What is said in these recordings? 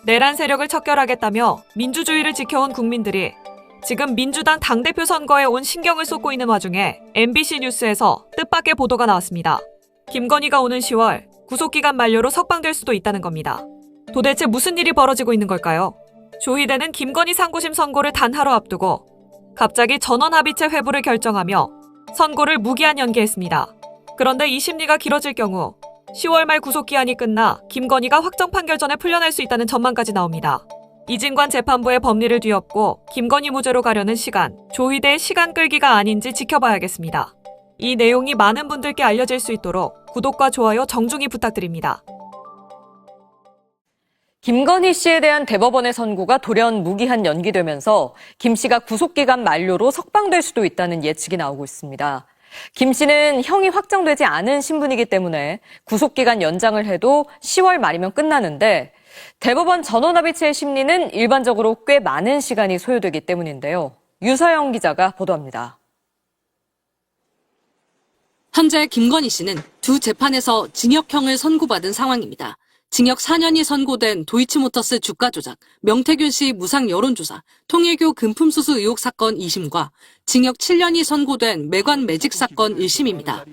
내란 세력을 척결하겠다며 민주주의를 지켜온 국민들이 지금 민주당 당대표 선거에 온 신경을 쏟고 있는 와중에 MBC 뉴스에서 뜻밖의 보도가 나왔습니다. 김건희가 오는 10월 구속기간 만료로 석방될 수도 있다는 겁니다. 도대체 무슨 일이 벌어지고 있는 걸까요? 조희대는 김건희 상고심 선고를 단 하루 앞두고 갑자기 전원합의체 회부를 결정하며 선고를 무기한 연기했습니다. 그런데 이 심리가 길어질 경우 10월 말 구속기한이 끝나 김건희가 확정 판결 전에 풀려날 수 있다는 전망까지 나옵니다. 이진관 재판부의 법리를 뒤엎고 김건희 무죄로 가려는 시간, 조희대의 시간 끌기가 아닌지 지켜봐야겠습니다. 이 내용이 많은 분들께 알려질 수 있도록 구독과 좋아요 정중히 부탁드립니다. 김건희 씨에 대한 대법원의 선고가 돌연 무기한 연기되면서 김 씨가 구속기간 만료로 석방될 수도 있다는 예측이 나오고 있습니다. 김 씨는 형이 확정되지 않은 신분이기 때문에 구속기간 연장을 해도 10월 말이면 끝나는데 대법원 전원합의체의 심리는 일반적으로 꽤 많은 시간이 소요되기 때문인데요. 유서영 기자가 보도합니다. 현재 김건희 씨는 두 재판에서 징역형을 선고받은 상황입니다. 징역 4년이 선고된 도이치모터스 주가 조작, 명태균 씨 무상 여론조사, 통일교 금품수수 의혹 사건 2심과 징역 7년이 선고된 매관 매직 사건 1심입니다.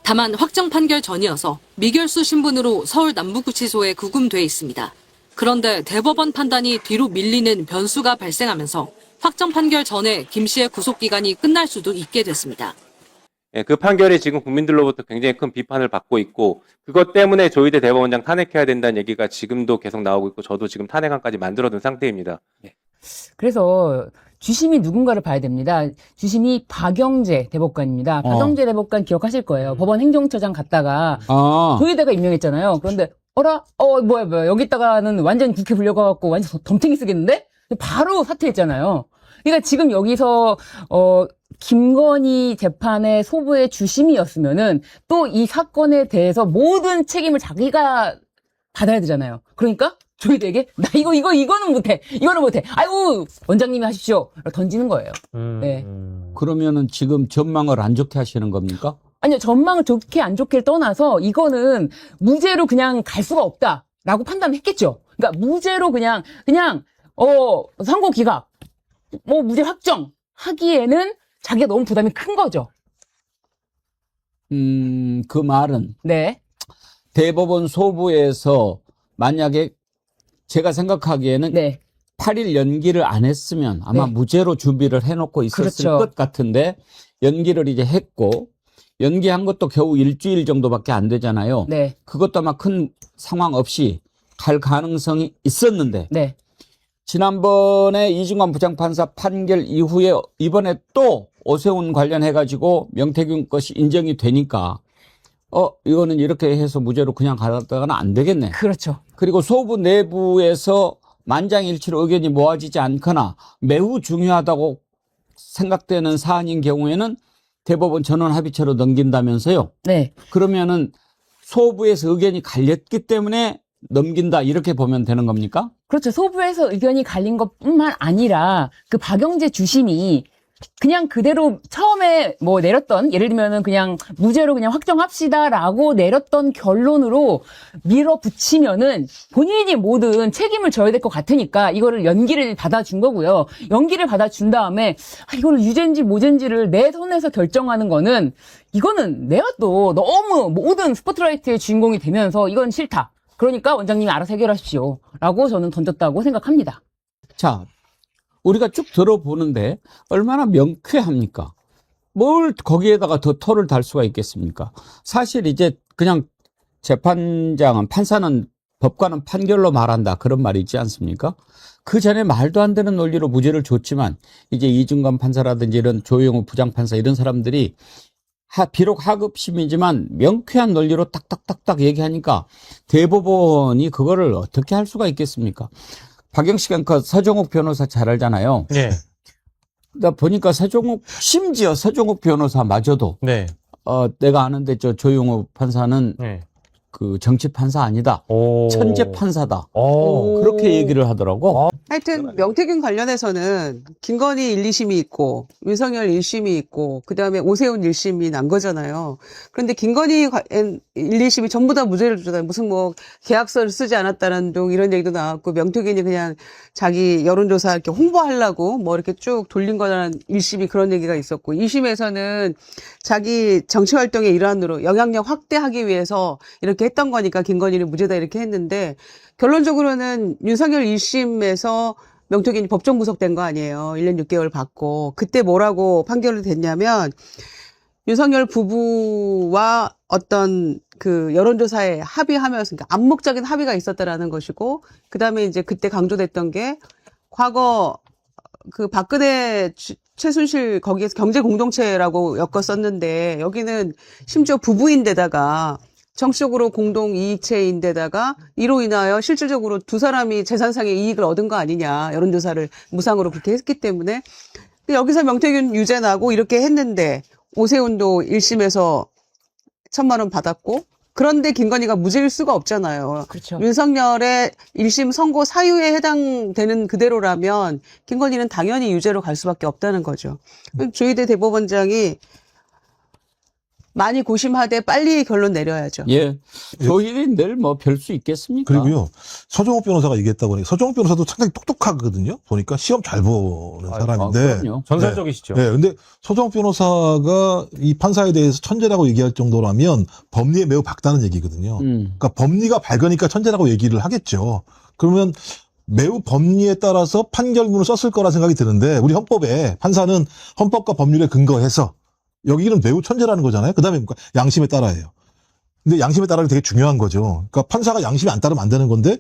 다만 확정 판결 전이어서 미결수 신분으로 서울 남부구치소에 구금돼 있습니다. 그런데 대법원 판단이 뒤로 밀리는 변수가 발생하면서 확정 판결 전에 김 씨의 구속기간이 끝날 수도 있게 됐습니다. 그 판결이 지금 국민들로부터 굉장히 큰 비판을 받고 있고 그것 때문에 조희대 대법원장 탄핵해야 된다는 얘기가 지금도 계속 나오고 있고 저도 지금 탄핵안까지 만들어둔 상태입니다. 그래서 주심이 누군가를 봐야 됩니다. 주심이 박영재 대법관입니다. 박영재 대법관 기억하실 거예요. 법원 행정처장 갔다가 조희대가 임명했잖아요. 그런데 뭐야 여기다가는 완전 국회 불려가갖고 완전 덤탱이 쓰겠는데? 바로 사퇴했잖아요. 그러니까 지금 여기서 김건희 재판의 소부의 주심이었으면은 또 이 사건에 대해서 모든 책임을 자기가 받아야 되잖아요. 그러니까 조희대에게 나 이거는 못해. 이거는 못해. 아이고 원장님이 하십시오. 던지는 거예요. 네. 그러면은 지금 전망을 안 좋게 하시는 겁니까? 아니요, 전망을 좋게 안 좋게를 떠나서 이거는 무죄로 그냥 갈 수가 없다라고 판단했겠죠. 그러니까 무죄로 그냥 선고 기각 무죄 확정 하기에는 자기가 너무 부담이 큰 거죠. 그 말은 네. 대법원 소부에서 만약에 제가 생각하기에는 네. 8일 연기를 안 했으면 아마 네. 무죄로 준비를 해놓고 있었을 그렇죠. 것 같은데 연기를 이제 했고 연기한 것도 겨우 일주일 정도밖에 안 되잖아요. 네. 그것도 아마 큰 상황 없이 갈 가능성이 있었는데 네. 지난번에 이중관 부장판사 판결 이후에 이번에 또 오세훈 관련해가지고 명태균 것이 인정이 되니까 이거는 이렇게 해서 무죄로 그냥 가다가는 안 되겠네. 그렇죠. 그리고 소부 내부에서 만장일치로 의견이 모아지지 않거나 매우 중요하다고 생각되는 사안인 경우에는 대법원 전원합의체로 넘긴다면서요. 네. 그러면은 소부에서 의견이 갈렸기 때문에 넘긴다 이렇게 보면 되는 겁니까? 그렇죠. 소부에서 의견이 갈린 것뿐만 아니라 그 박영재 주심이 그냥 그대로 처음에 내렸던 예를 들면은 그냥 무죄로 그냥 확정합시다라고 내렸던 결론으로 밀어붙이면은 본인이 모든 책임을 져야 될 것 같으니까 이거를 연기를 받아준 거고요. 연기를 받아준 다음에 이거를 유죄인지 무죄인지를 내 손에서 결정하는 거는 이거는 내가 또 너무 모든 스포트라이트의 주인공이 되면서 이건 싫다. 그러니까 원장님이 알아서 해결하십시오. 라고 저는 던졌다고 생각합니다. 자, 우리가 쭉 들어보는데 얼마나 명쾌합니까? 뭘 거기에다가 더 토를 달 수가 있겠습니까? 사실 이제 그냥 판사는 법관은 판결로 말한다. 그런 말이 있지 않습니까? 그 전에 말도 안 되는 논리로 무죄를 줬지만 이제 이중관 판사라든지 이런 조영우 부장판사 이런 사람들이 비록 하급심이지만 명쾌한 논리로 딱딱딱딱 얘기하니까 대법원이 그거를 어떻게 할 수가 있겠습니까? 박영식 앵커 서정욱 변호사 잘 알잖아요. 네. 나 보니까 심지어 서정욱 변호사마저도 네. 내가 아는데 조용호 판사는 네. 그 정치 판사 아니다. 오. 천재 판사다. 오. 그렇게 얘기를 하더라고. 하여튼 명태균 관련해서는 김건희 1, 2심이 있고 윤석열 1심이 있고 그다음에 오세훈 1심이 난 거잖아요. 그런데 김건희 1, 2심이 전부 다 무죄를 주잖아요. 무슨 뭐 계약서를 쓰지 않았다는 둥 이런 얘기도 나왔고 명태균이 그냥 자기 여론조사 이렇게 홍보하려고 뭐 이렇게 쭉 돌린 거라는 1심이 그런 얘기가 있었고 2심에서는 자기 정치활동의 일환으로 영향력 확대하기 위해서 이렇게 했던 거니까 김건희는 무죄다 이렇게 했는데 결론적으로는 윤석열 1심에서 명태균이 법정 구속된 거 아니에요. 1년 6개월 받고. 그때 뭐라고 판결이 됐냐면 윤석열 부부와 어떤 그 여론조사에 합의하면서 그러니까 암묵적인 합의가 있었다라는 것이고 그다음에 이제 그때 강조됐던 게 과거 그 박근혜 최순실 거기에서 경제 공동체라고 엮어 썼는데 여기는 심지어 부부인데다가 정치적으로 공동 이익체인데다가 이로 인하여 실질적으로 두 사람이 재산상의 이익을 얻은 거 아니냐. 여론조사를 무상으로 그렇게 했기 때문에. 여기서 명태균 유죄 나고 이렇게 했는데 오세훈도 1심에서 1,000만 원 받았고 그런데 김건희가 무죄일 수가 없잖아요. 그렇죠. 윤석열의 1심 선고 사유에 해당되는 그대로라면 김건희는 당연히 유죄로 갈 수밖에 없다는 거죠. 조희대 대법원장이 많이 고심하되 빨리 결론 내려야죠. 예. 조희대 늘 뭐 별 수 있겠습니까? 그리고요, 서정욱 변호사가 얘기했다고 하니까 서정욱 변호사도 상당히 똑똑하거든요. 보니까 시험 잘 보는 사람인데. 그럼요. 전설적이시죠. 네, 근데 서정욱 변호사가 이 판사에 대해서 천재라고 얘기할 정도라면 법리에 매우 밝다는 얘기거든요. 그러니까 법리가 밝으니까 천재라고 얘기를 하겠죠. 그러면 매우 법리에 따라서 판결문을 썼을 거라 생각이 드는데 우리 헌법에 판사는 헌법과 법률에 근거해서 여기는 매우 천재라는 거잖아요. 그 다음에 양심에 따라예요. 근데 양심에 따라는 되게 중요한 거죠. 그러니까 판사가 양심이 안 따르면 안 되는 건데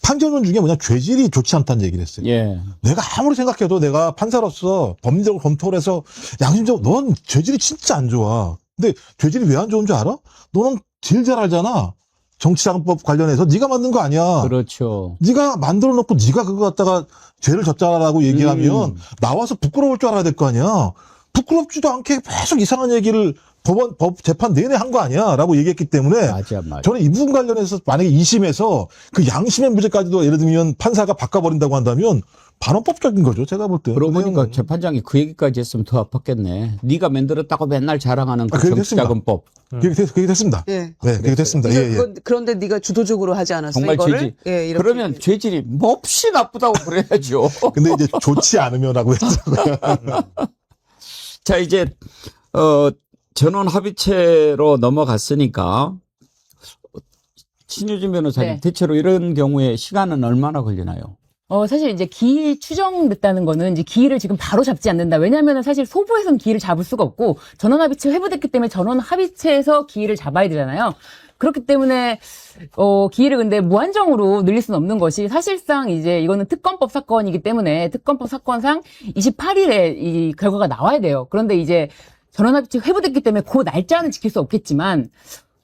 판결문 중에 뭐냐 죄질이 좋지 않다는 얘기를 했어요. 예. 내가 아무리 생각해도 내가 판사로서 법리적으로 검토를 해서 양심적으로 넌 죄질이 진짜 안 좋아. 근데 죄질이 왜 안 좋은 줄 알아? 너는 제일 잘 알잖아. 정치자금법 관련해서 네가 만든 거 아니야. 그렇죠. 네가 만들어 놓고 네가 그거 갖다가 죄를 졌잖아라고 얘기하면 나와서 부끄러울 줄 알아야 될 거 아니야. 부끄럽지도 않게 계속 이상한 얘기를 법 재판 내내 한 거 아니야 라고 얘기했기 때문에 맞아. 저는 이 부분 관련해서 만약에 2심에서 그 양심의 무죄까지도 예를 들면 판사가 바꿔버린다고 한다면 반헌법적인 거죠. 제가 볼 때. 그러고 보니까 재판장이 그 얘기까지 했으면 더 아팠겠네. 네가 만들었다고 맨날 자랑하는 그 그 얘기 됐습니다. 정치자금법. 그 얘기 됐습니다. 예. 네, 그게 됐습니다. 예, 예. 그런데 네가 주도적으로 하지 않았어 정말 이거를? 죄질. 예, 이렇게. 그러면 죄질이 몹시 나쁘다고 그래야죠. 근데 이제 좋지 않으면라고 했더라고요. 자, 이제, 전원 합의체로 넘어갔으니까, 신유진 변호사님, 네. 대체로 이런 경우에 시간은 얼마나 걸리나요? 사실 이제 기일 추정됐다는 거는 이제 기일을 지금 바로 잡지 않는다. 왜냐하면 사실 소부에서는 기일을 잡을 수가 없고 전원합의체 회부됐기 때문에 전원합의체에서 기일을 잡아야 되잖아요. 그렇기 때문에 기일을 근데 무한정으로 늘릴 수는 없는 것이 사실상 이제 이거는 특검법 사건이기 때문에 특검법 사건상 28일에 이 결과가 나와야 돼요. 그런데 이제 전원합의체 회부됐기 때문에 그 날짜는 지킬 수 없겠지만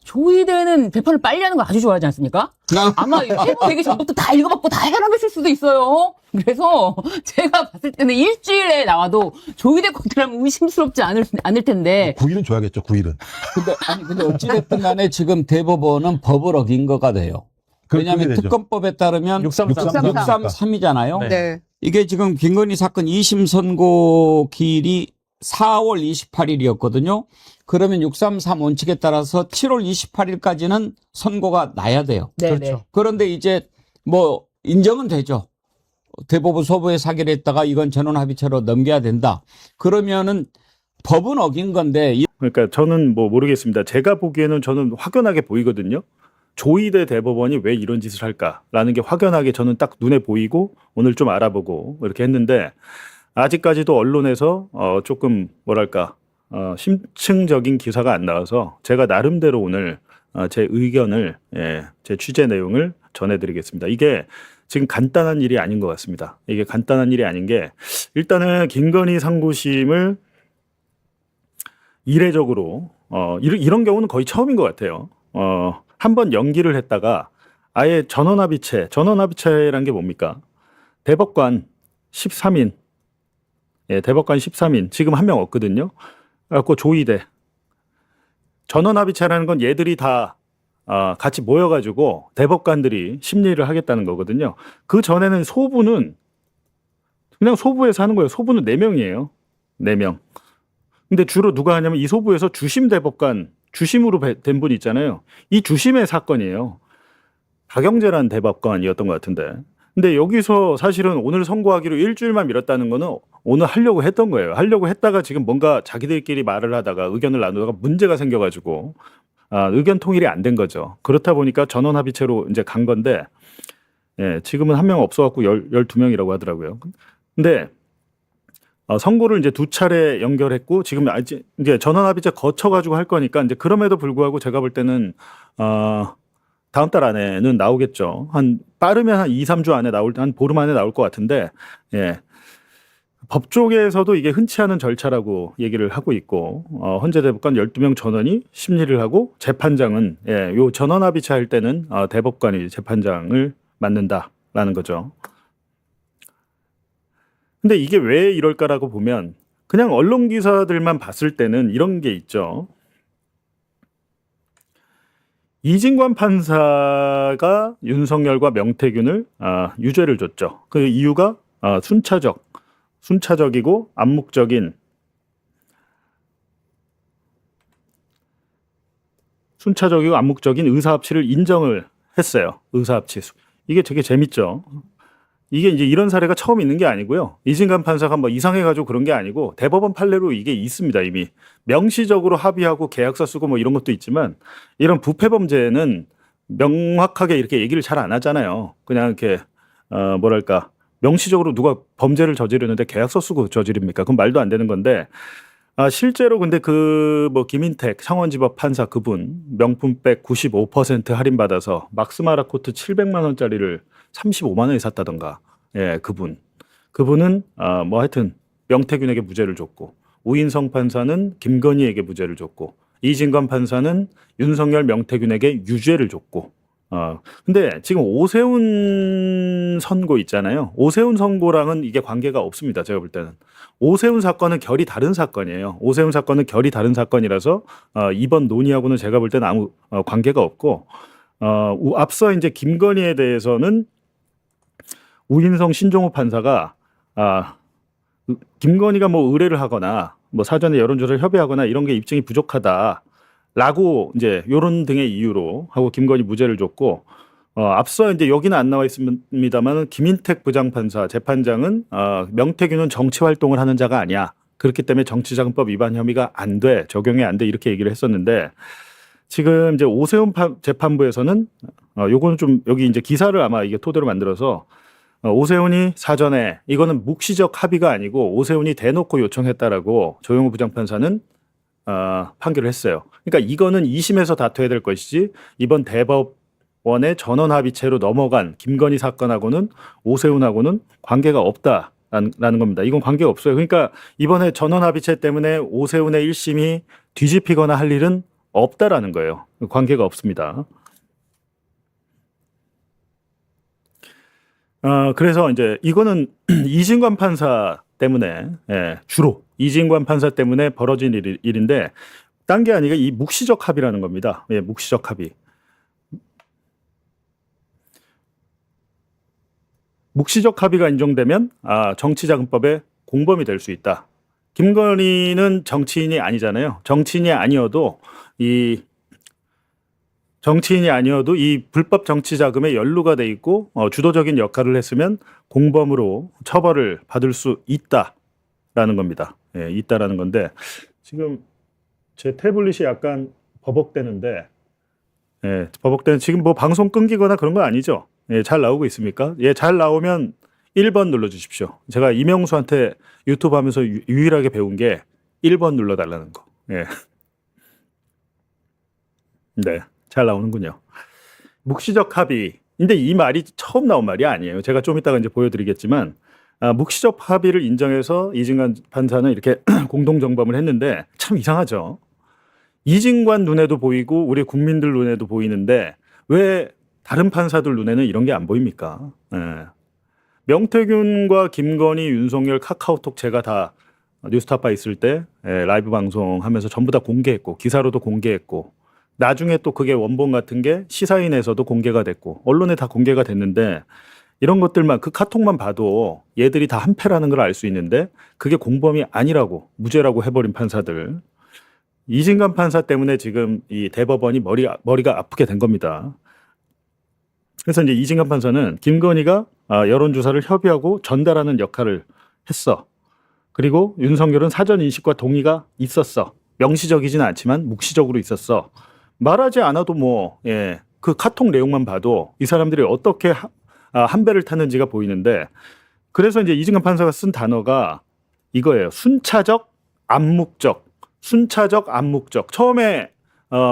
조희대는 재판을 빨리 하는 거 아주 좋아하지 않습니까? 아마 회부되기 전부터 다 읽어봤고 다 해결했을 수도 있어요. 그래서 제가 봤을 때는 일주일에 나와도 조희대 것들하면 의심스럽지 않을 텐데. 9일은 줘야겠죠, 9일은. 근데 어찌됐든 간에 지금 대법원은 법을 어긴 거가 돼요. 왜냐하면 특검법에 따르면 633이잖아요. 네. 네. 이게 지금 김건희 사건 2심 선고 기일이 4월 28일이었거든요. 그러면 633 원칙에 따라서 7월 28일까지는 선고가 나야 돼요. 네, 그렇죠. 그런데 이제 뭐 인정은 되죠. 대법원 소부에 사기를 했다가 이건 전원합의체로 넘겨야 된다. 그러면은 법은 어긴 건데 그러니까 저는 뭐 모르겠습니다. 제가 보기에는 저는 확연하게 보이거든요. 조희대 대법원이 왜 이런 짓을 할까라는 게 확연하게 저는 딱 눈에 보이고 오늘 좀 알아보고 이렇게 했는데 아직까지도 언론에서 조금 뭐랄까 심층적인 기사가 안 나와서 제가 나름대로 오늘 제 의견을 제 취재 내용을 전해드리겠습니다. 이게 지금 간단한 일이 아닌 것 같습니다. 이게 간단한 일이 아닌 게 일단은 김건희 상고심을 이례적으로 이런 경우는 거의 처음인 것 같아요. 한번 연기를 했다가 아예 전원합의체란 게 뭡니까? 대법관 13인, 대법관 13인 지금 한 명 없거든요. 그래갖고 조희대 전원합의체라는 건 얘들이 다 같이 모여가지고 대법관들이 심리를 하겠다는 거거든요. 그 전에는 소부는 그냥 소부에서 하는 거예요. 소부는 4명이에요. 4명. 근데 주로 누가 하냐면 이 소부에서 주심 대법관, 주심으로 된 분이 있잖아요. 이 주심의 사건이에요. 박영재라는 대법관이었던 것 같은데. 근데 여기서 사실은 오늘 선고하기로 일주일만 미뤘다는 거는 오늘 하려고 했던 거예요. 하려고 했다가 지금 뭔가 자기들끼리 말을 하다가 의견을 나누다가 문제가 생겨가지고 의견 통일이 안 된 거죠. 그렇다 보니까 전원 합의체로 이제 간 건데, 예, 지금은 한 명 없어갖고 12명이라고 하더라고요. 근데 선고를 이제 2차례 연결했고 지금 이제 전원 합의체 거쳐가지고 할 거니까 이제 그럼에도 불구하고 제가 볼 때는 다음 달 안에는 나오겠죠. 빠르면 한 2, 3주 안에 한 보름 안에 나올 것 같은데, 예. 법 쪽에서도 이게 흔치 않은 절차라고 얘기를 하고 있고, 헌재 대법관 12명 전원이 심리를 하고 재판장은, 예, 요 전원 합의체 할 때는 대법관이 재판장을 맡는다라는 거죠. 근데 이게 왜 이럴까라고 보면 그냥 언론 기사들만 봤을 때는 이런 게 있죠. 이진관 판사가 윤석열과 명태균을 유죄를 줬죠. 그 이유가 순차적이고 암묵적인 의사합치를 인정을 했어요. 의사합치. 이게 되게 재밌죠. 이게 이제 이런 사례가 처음 있는 게 아니고요. 이진관 판사가 뭐 이상해가지고 그런 게 아니고 대법원 판례로 이게 있습니다. 이미 명시적으로 합의하고 계약서 쓰고 뭐 이런 것도 있지만 이런 부패 범죄는 명확하게 이렇게 얘기를 잘 안 하잖아요. 그냥 이렇게 뭐랄까 명시적으로 누가 범죄를 저지르는데 계약서 쓰고 저지릅니까? 그건 말도 안 되는 건데 실제로 근데 그 뭐 김인택 창원지법 판사 그분 명품백 95% 할인받아서 막스마라 코트 700만 원짜리를 35만 원에 샀다던가. 예, 그분은 뭐 하여튼 명태균에게 무죄를 줬고 우인성 판사는 김건희에게 무죄를 줬고 이진관 판사는 윤석열 명태균에게 유죄를 줬고. 근데 지금 오세훈 선고 있잖아요. 오세훈 선고랑은 이게 관계가 없습니다. 제가 볼 때는. 오세훈 사건은 결이 다른 사건이에요. 오세훈 사건은 결이 다른 사건이라서 이번 논의하고는 제가 볼 때는 아무 관계가 없고 앞서 이제 김건희에 대해서는 우인성 신종호 판사가 김건희가 뭐 의뢰를 하거나 뭐 사전에 여론조사를 협의하거나 이런 게 입증이 부족하다라고 이제 요런 등의 이유로 하고 김건희 무죄를 줬고 앞서 이제 여기는 안 나와 있습니다만 김인택 부장판사 재판장은 명태균은 정치 활동을 하는 자가 아니야. 그렇기 때문에 정치자금법 위반 혐의가 안 돼. 적용이 안 돼. 이렇게 얘기를 했었는데 지금 이제 오세훈 재판부에서는 요거는 좀 여기 이제 기사를 아마 이게 토대로 만들어서 오세훈이 사전에 이거는 묵시적 합의가 아니고 오세훈이 대놓고 요청했다라고 조영우 부장판사는 판결을 했어요. 그러니까 이거는 2심에서 다퉈야 될 것이지 이번 대법원의 전원 합의체로 넘어간 김건희 사건하고는 오세훈하고는 관계가 없다라는 겁니다. 이건 관계가 없어요. 그러니까 이번에 전원 합의체 때문에 오세훈의 1심이 뒤집히거나 할 일은 없다라는 거예요. 관계가 없습니다. 그래서 이제 이거는 이진관 판사 때문에 주로 이진관 판사 때문에 벌어진 일인데 딴 게 아니라 이 묵시적 합의라는 겁니다. 예, 묵시적 합의. 묵시적 합의가 인정되면 정치자금법의 공범이 될 수 있다. 김건희는 정치인이 아니잖아요. 정치인이 아니어도 이 불법 정치 자금에 연루가 돼 있고 주도적인 역할을 했으면 공범으로 처벌을 받을 수 있다라는 겁니다. 예, 있다라는 건데 지금 제 태블릿이 약간 버벅대는데 지금 뭐 방송 끊기거나 그런 거 아니죠? 예, 잘 나오고 있습니까? 예, 잘 나오면 1번 눌러주십시오. 제가 이명수한테 유튜브 하면서 유일하게 배운 게 1번 눌러달라는 거. 예. 네. 잘 나오는군요. 묵시적 합의. 근데 이 말이 처음 나온 말이 아니에요. 제가 좀 이따가 이제 보여드리겠지만, 묵시적 합의를 인정해서 이진관 판사는 이렇게 공동정범을 했는데 참 이상하죠. 이진관 눈에도 보이고 우리 국민들 눈에도 보이는데 왜 다른 판사들 눈에는 이런 게 안 보입니까? 예. 명태균과 김건희, 윤석열, 카카오톡 제가 다 뉴스타파 있을 때 라이브 방송하면서 전부 다 공개했고 기사로도 공개했고 나중에 또 그게 원본 같은 게 시사인에서도 공개가 됐고 언론에 다 공개가 됐는데 이런 것들만 그 카톡만 봐도 얘들이 다 한패라는 걸 알 수 있는데 그게 공범이 아니라고 무죄라고 해버린 판사들. 이진관 판사 때문에 지금 이 대법원이 머리가 아프게 된 겁니다. 그래서 이제 이진관 판사는 김건희가 여론조사를 협의하고 전달하는 역할을 했어. 그리고 윤석열은 사전 인식과 동의가 있었어. 명시적이지는 않지만 묵시적으로 있었어. 말하지 않아도 그 카톡 내용만 봐도 이 사람들이 어떻게 한 배를 탔는지가 보이는데 그래서 이제 이진관 판사가 쓴 단어가 이거예요. 순차적, 암묵적. 순차적, 암묵적. 처음에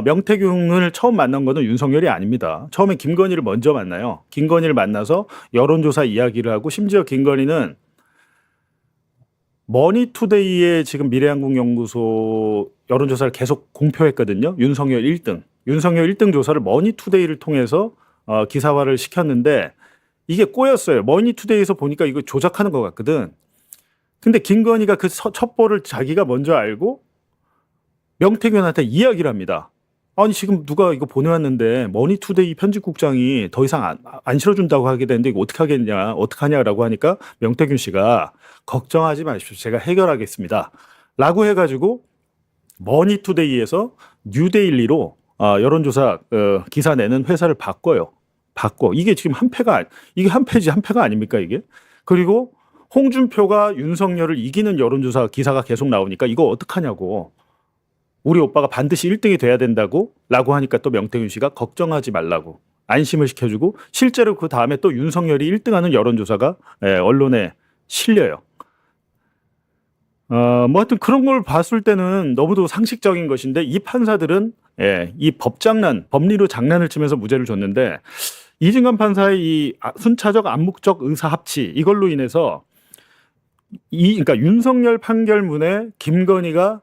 명태균을 처음 만난 거는 윤석열이 아닙니다. 처음에 김건희를 먼저 만나요. 김건희를 만나서 여론조사 이야기를 하고 심지어 김건희는 머니투데이에 지금 미래한국연구소 여론조사를 계속 공표했거든요. 윤석열 1등. 윤석열 1등 조사를 머니투데이를 통해서 기사화를 시켰는데 이게 꼬였어요. 머니투데이에서 보니까 이거 조작하는 것 같거든. 근데 김건희가 그 첩보를 자기가 먼저 알고 명태균한테 이야기를 합니다. 아니 지금 누가 이거 보내왔는데 머니투데이 편집국장이 더 이상 안 실어준다고 하게 되는데 이거 어떻게 하겠냐 어떡하냐라고 하니까 명태균 씨가 걱정하지 마십시오. 제가 해결하겠습니다. 라고 해가지고 머니투데이에서 뉴데일리로 여론조사 기사 내는 회사를 바꿔요. 이게 지금 이게 한패가 아닙니까 이게? 그리고 홍준표가 윤석열을 이기는 여론조사 기사가 계속 나오니까 이거 어떡하냐고. 우리 오빠가 반드시 1등이 돼야 된다고 라고 하니까 또 명태균 씨가 걱정하지 말라고 안심을 시켜주고 실제로 그 다음에 또 윤석열이 1등하는 여론조사가 언론에 실려요. 하여튼 그런 걸 봤을 때는 너무도 상식적인 것인데 이 판사들은 이 법리로 장난을 치면서 무죄를 줬는데 이진관 판사의 이 순차적 암묵적 의사 합치 이걸로 인해서 그러니까 윤석열 판결문에 김건희가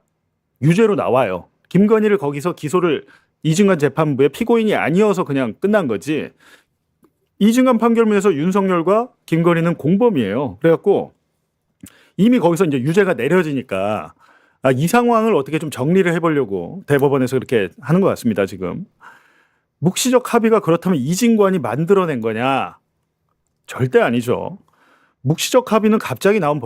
유죄로 나와요. 김건희를 거기서 기소를 이진관 재판부의 피고인이 아니어서 그냥 끝난 거지. 이진관 판결문에서 윤석열과 김건희는 공범이에요. 그래갖고 이미 거기서 이제 유죄가 내려지니까 이 상황을 어떻게 좀 정리를 해보려고 대법원에서 그렇게 하는 것 같습니다. 지금 묵시적 합의가 그렇다면 이진관이 만들어낸 거냐? 절대 아니죠. 묵시적 합의는 갑자기 나온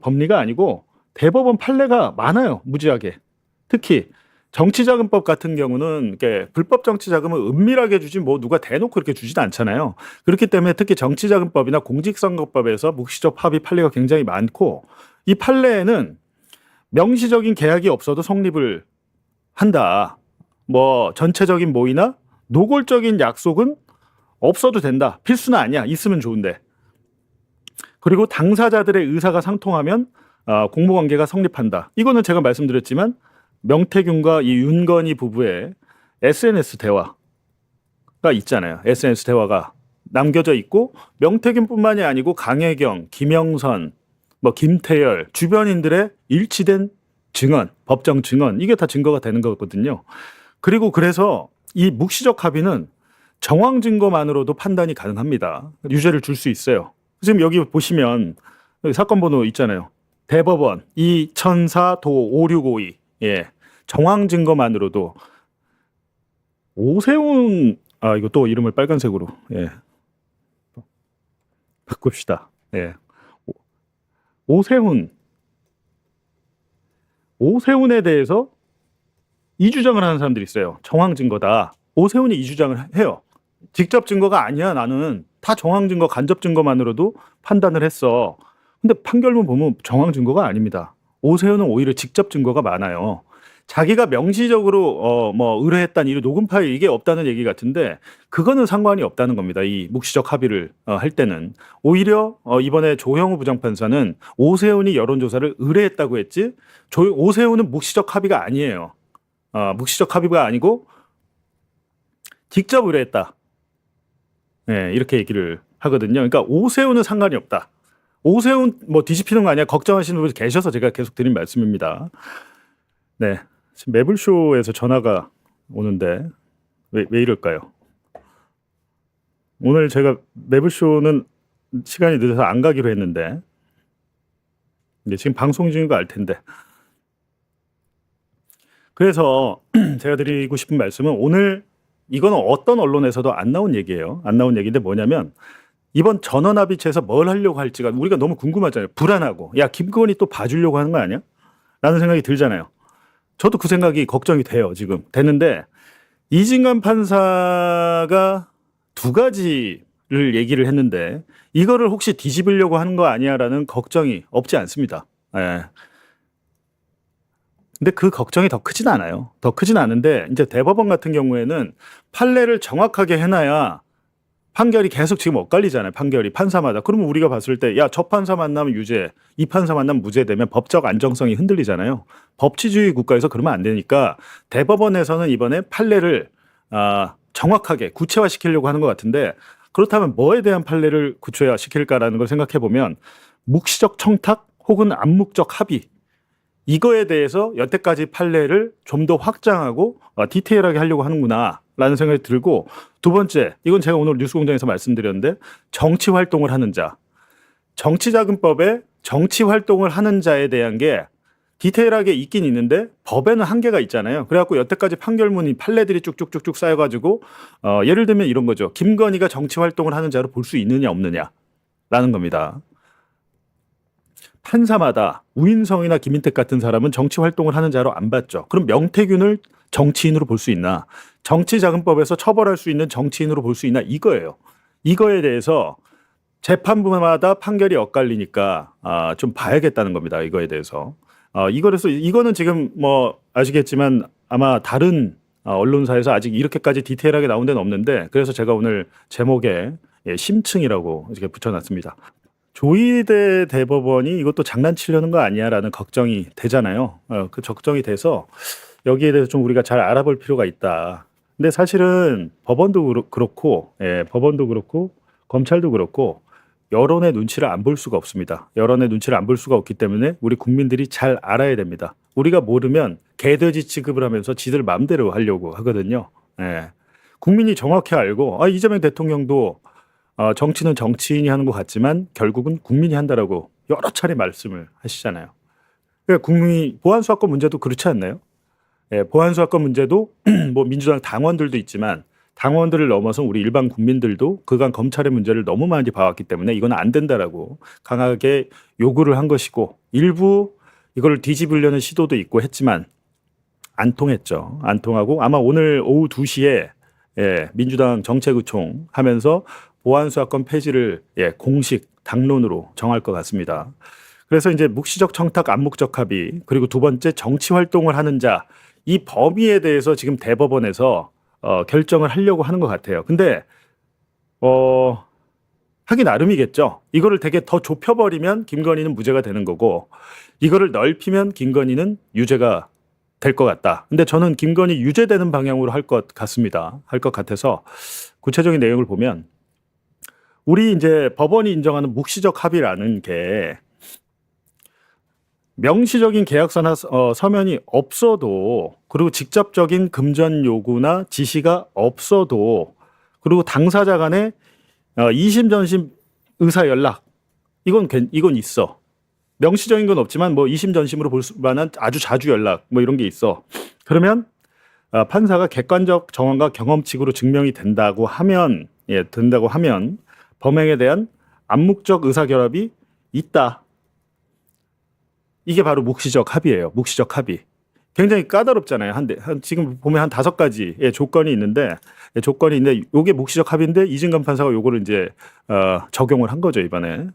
법리가 아니고 대법원 판례가 많아요. 무지하게. 특히 정치자금법 같은 경우는 이렇게 불법 정치자금을 은밀하게 주지 누가 대놓고 이렇게 주지도 않잖아요. 그렇기 때문에 특히 정치자금법이나 공직선거법에서 묵시적 합의 판례가 굉장히 많고 이 판례에는 명시적인 계약이 없어도 성립을 한다. 전체적인 모의나 노골적인 약속은 없어도 된다. 필수는 아니야. 있으면 좋은데. 그리고 당사자들의 의사가 상통하면 공모관계가 성립한다. 이거는 제가 말씀드렸지만 명태균과 이 윤건희 부부의 SNS 대화가 있잖아요. SNS 대화가 남겨져 있고 명태균뿐만이 아니고 강혜경, 김영선, 김태열 주변인들의 일치된 증언, 법정 증언 이게 다 증거가 되는 거거든요. 그리고 그래서 이 묵시적 합의는 정황 증거만으로도 판단이 가능합니다. 유죄를 줄 수 있어요. 지금 여기 보시면 여기 사건 번호 있잖아요. 대법원 2004-5652 정황 증거만으로도 오세훈 이거 또 이름을 빨간색으로 바꿉시다. 오세훈에 대해서 이 주장을 하는 사람들이 있어요. 정황 증거다. 오세훈이 이 주장을 해요. 직접 증거가 아니야. 나는 다 정황 증거, 간접 증거만으로도 판단을 했어. 근데 판결문 보면 정황 증거가 아닙니다. 오세훈은 오히려 직접 증거가 많아요. 자기가 명시적으로 의뢰했다는 이 녹음 파일 이게 없다는 얘기 같은데 그거는 상관이 없다는 겁니다. 이 묵시적 합의를 할 때는 오히려 이번에 조형우 부장판사는 오세훈이 여론조사를 의뢰했다고 했지 오세훈은 묵시적 합의가 아니에요. 묵시적 합의가 아니고 직접 의뢰했다. 이렇게 얘기를 하거든요. 그러니까 오세훈은 상관이 없다. 오세훈 뒤집히는 거 아니야? 걱정하시는 분이 계셔서 제가 계속 드린 말씀입니다. 네, 지금 매불쇼에서 전화가 오는데 왜 이럴까요? 오늘 제가 매불쇼는 시간이 늦어서 안 가기로 했는데 지금 방송 중인 거 알 텐데 그래서 제가 드리고 싶은 말씀은 오늘 이거는 어떤 언론에서도 안 나온 얘기예요. 안 나온 얘기인데 뭐냐면 이번 전원합의체에서 뭘 하려고 할지가 우리가 너무 궁금하잖아요. 불안하고 야 김건희 또 봐주려고 하는 거 아니야? 라는 생각이 들잖아요. 저도 그 생각이 걱정이 돼요. 지금 됐는데 이진관 판사가 두 가지를 얘기를 했는데 이거를 혹시 뒤집으려고 하는 거 아니야라는 걱정이 없지 않습니다. 예. 근데 그 걱정이 더 크진 않아요. 더 크진 않은데 이제 대법원 같은 경우에는 판례를 정확하게 해놔야 판결이 계속 지금 엇갈리잖아요. 판결이 판사마다. 그러면 우리가 봤을 때 야, 저 판사 만나면 유죄, 이 판사 만나면 무죄 되면 법적 안정성이 흔들리잖아요. 법치주의 국가에서 그러면 안 되니까 대법원에서는 이번에 판례를 정확하게 구체화시키려고 하는 것 같은데 그렇다면 뭐에 대한 판례를 구체화시킬까라는 걸 생각해 보면 묵시적 청탁 혹은 암묵적 합의 이거에 대해서 여태까지 판례를 좀 더 확장하고 디테일하게 하려고 하는구나라는 생각이 들고 두 번째, 이건 제가 오늘 뉴스공장에서 말씀드렸는데 정치 활동을 하는 자, 정치자금법에 정치 활동을 하는 자에 대한 게 디테일하게 있긴 있는데 법에는 한계가 있잖아요. 그래갖고 여태까지 판결문이 판례들이 쭉쭉쭉쭉 쌓여가지고 예를 들면 이런 거죠. 김건희가 정치 활동을 하는 자로 볼 수 있느냐 없느냐라는 겁니다. 판사마다 우인성이나 김인택 같은 사람은 정치 활동을 하는 자로 안 봤죠. 그럼 명태균을 정치인으로 볼 수 있나? 정치자금법에서 처벌할 수 있는 정치인으로 볼 수 있나? 이거예요. 이거에 대해서 재판부마다 판결이 엇갈리니까 좀 봐야겠다는 겁니다. 이거에 대해서. 이거는 지금 뭐 아시겠지만 아마 다른 언론사에서 아직 이렇게까지 디테일하게 나온 데는 없는데 그래서 제가 오늘 제목에 심층이라고 이렇게 붙여놨습니다. 조희대 대법원이 이것도 장난치려는 거 아니야라는 걱정이 되잖아요. 그 걱정이 돼서 여기에 대해서 좀 우리가 잘 알아볼 필요가 있다. 근데 사실은 법원도 그렇고, 법원도 그렇고, 검찰도 그렇고 여론의 눈치를 안 볼 수가 없습니다. 여론의 눈치를 안 볼 수가 없기 때문에 우리 국민들이 잘 알아야 됩니다. 우리가 모르면 개돼지 취급을 하면서 지들 마음대로 하려고 하거든요. 국민이 정확히 알고 이재명 대통령도 정치는 정치인이 하는 것 같지만 결국은 국민이 한다라고 여러 차례 말씀을 하시잖아요. 그러니까 국민이 보안수사권 문제도 그렇지 않나요? 보안수사권 문제도 뭐 민주당 당원들도 있지만 당원들을 넘어서 우리 일반 국민들도 그간 검찰의 문제를 너무 많이 봐왔기 때문에 이건 안 된다라고 강하게 요구를 한 것이고 일부 이걸 뒤집으려는 시도도 있고 했지만 안 통했죠. 안 통하고 아마 오늘 오후 2시에 민주당 정책의총 하면서 보안수사권 폐지를 공식 당론으로 정할 것 같습니다. 그래서 이제 묵시적 청탁 암묵적 합의 그리고 두 번째 정치 활동을 하는 자 이 범위에 대해서 지금 대법원에서 결정을 하려고 하는 것 같아요. 근데 하기 나름이겠죠. 이거를 되게 더 좁혀버리면 김건희는 무죄가 되는 거고 이거를 넓히면 김건희는 유죄가 될 것 같다. 근데 저는 김건희 유죄되는 방향으로 할 것 같습니다. 할 것 같아서 구체적인 내용을 보면 우리 이제 법원이 인정하는 묵시적 합의라는 게 명시적인 계약서나 서면이 없어도 그리고 직접적인 금전 요구나 지시가 없어도 그리고 당사자 간의 이심 전심 의사 연락 이건 있어. 명시적인 건 없지만 뭐 이심 전심으로 볼 만한 아주 자주 연락 뭐 이런 게 있어. 그러면 판사가 객관적 정황과 경험칙으로 증명이 된다고 하면 범행에 대한 암묵적 의사결합이 있다. 이게 바로 묵시적 합의예요. 묵시적 합의. 굉장히 까다롭잖아요. 지금 보면 한 5가지의 조건이 있는데 요게 묵시적 합의인데 이진관 판사가 요거를 이제 적용을 한 거죠, 이번에.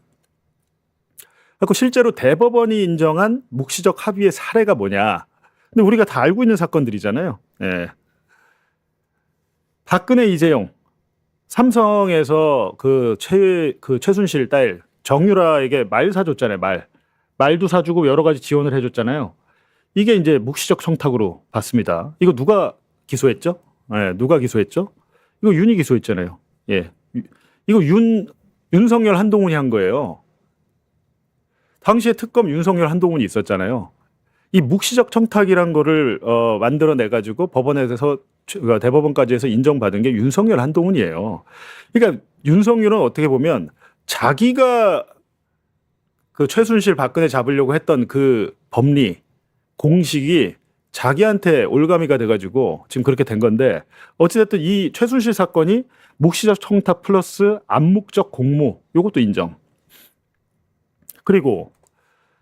그리고 실제로 대법원이 인정한 묵시적 합의의 사례가 뭐냐? 근데 우리가 다 알고 있는 사건들이잖아요. 박근혜 이재용 삼성에서 최순실 딸 정유라에게 말 사줬잖아요. 말도 사주고 여러 가지 지원을 해줬잖아요. 이게 이제 묵시적 청탁으로 봤습니다. 이거 누가 기소했죠? 누가 기소했죠? 이거 윤이 기소했잖아요. 이거 윤석열 한동훈이 한 거예요. 당시에 특검 윤석열 한동훈이 있었잖아요. 이 묵시적 청탁이란 거를 만들어내 가지고 법원에서 대법원까지 해서 인정받은 게 윤석열 한동훈이에요. 그러니까 윤석열은 어떻게 보면 자기가 그 최순실 박근혜 잡으려고 했던 그 법리 공식이 자기한테 올가미가 돼가지고 지금 그렇게 된 건데 어찌됐든 이 최순실 사건이 묵시적 청탁 플러스 암묵적 공모 요것도 인정. 그리고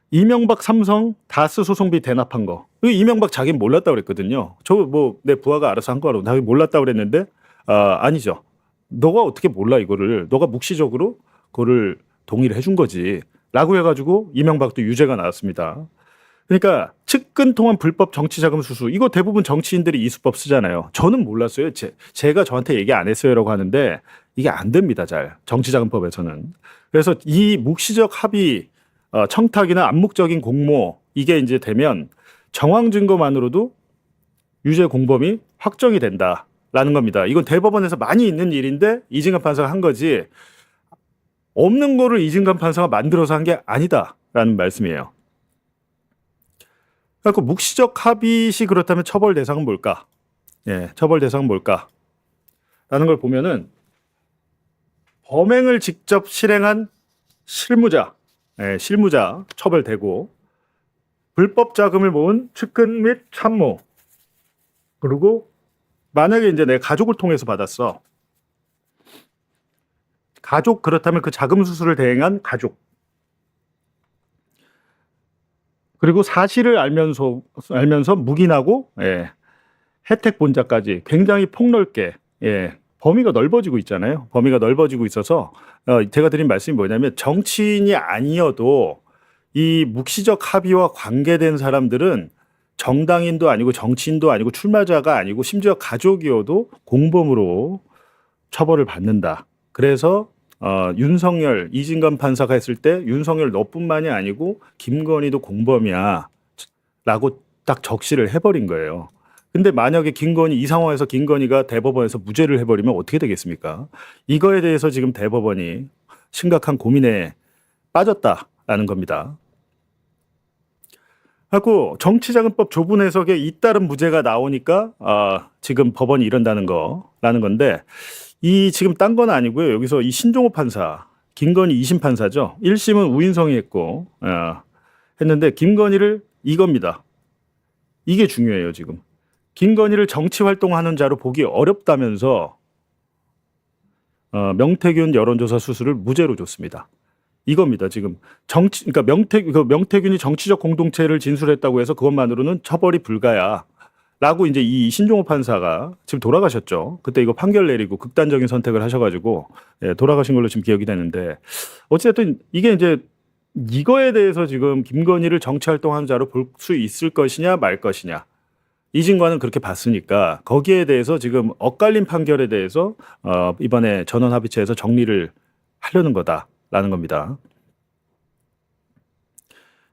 이명박 삼성 다스 소송비 대납한 거. 이명박 자기는 몰랐다고 그랬거든요. 저 뭐 내 부하가 알아서 한 거라고 자기 몰랐다고 그랬는데 아니죠. 너가 어떻게 몰라 이거를. 너가 묵시적으로 그거를 동의를 해준 거지. 라고 해가지고 이명박도 유죄가 나왔습니다. 그러니까 측근 통한 불법 정치자금 수수 이거 대부분 정치인들이 이 수법 쓰잖아요. 저는 몰랐어요. 제가 저한테 얘기 안 했어요라고 하는데 이게 안 됩니다. 잘 정치자금법에서는. 그래서 이 묵시적 합의 청탁이나 암묵적인 공모 이게 이제 되면 정황 증거만으로도 유죄 공범이 확정이 된다라는 겁니다. 이건 대법원에서 많이 있는 일인데 이진관 판사가 한 거지 없는 거를 이진관 판사가 만들어서 한 게 아니다라는 말씀이에요. 그래서 묵시적 합의시 그렇다면 처벌 대상은 뭘까? 예, 처벌 대상은 뭘까? 라는 걸 보면은 범행을 직접 실행한 실무자, 예, 실무자 처벌되고 불법 자금을 모은 측근 및 참모 그리고 만약에 이제 내 가족을 통해서 받았어. 가족 그렇다면 그 자금 수수를 대행한 가족. 그리고 사실을 알면서 묵인하고 예, 혜택 본자까지 굉장히 폭넓게 예, 범위가 넓어지고 있잖아요. 범위가 넓어지고 있어서 제가 드린 말씀이 뭐냐면 정치인이 아니어도 이 묵시적 합의와 관계된 사람들은 정당인도 아니고 정치인도 아니고 출마자가 아니고 심지어 가족이어도 공범으로 처벌을 받는다. 그래서 윤석열, 이진관 판사가 했을 때 윤석열 너뿐만이 아니고 김건희도 공범이야 라고 딱 적시를 해버린 거예요. 근데 만약에 이 상황에서 김건희가 대법원에서 무죄를 해버리면 어떻게 되겠습니까? 이거에 대해서 지금 대법원이 심각한 고민에 빠졌다라는 겁니다. 하고 정치자금법 좁은 해석에 잇따른 무죄가 나오니까 지금 법원이 이런다는 거라는 건데 이 지금 딴 건 아니고요. 여기서 이 신종호 판사, 김건희 2심 판사죠. 1심은 우인성이 했고 했는데 김건희를 이겁니다. 이게 중요해요 지금. 김건희를 정치 활동하는 자로 보기 어렵다면서 명태균 여론조사 수수를 무죄로 줬습니다. 이겁니다 지금. 그러니까 명태균이 정치적 공동체를 진술했다고 해서 그것만으로는 처벌이 불가야. 라고 이제 이 신종호 판사가 지금 돌아가셨죠. 그때 이거 판결 내리고 극단적인 선택을 하셔가지고 예, 돌아가신 걸로 지금 기억이 되는데 어쨌든 이게 이제 이거에 대해서 지금 김건희를 정치 활동하는 자로 볼 수 있을 것이냐 말 것이냐 이진관은 그렇게 봤으니까 거기에 대해서 지금 엇갈린 판결에 대해서 이번에 전원합의체에서 정리를 하려는 거다라는 겁니다.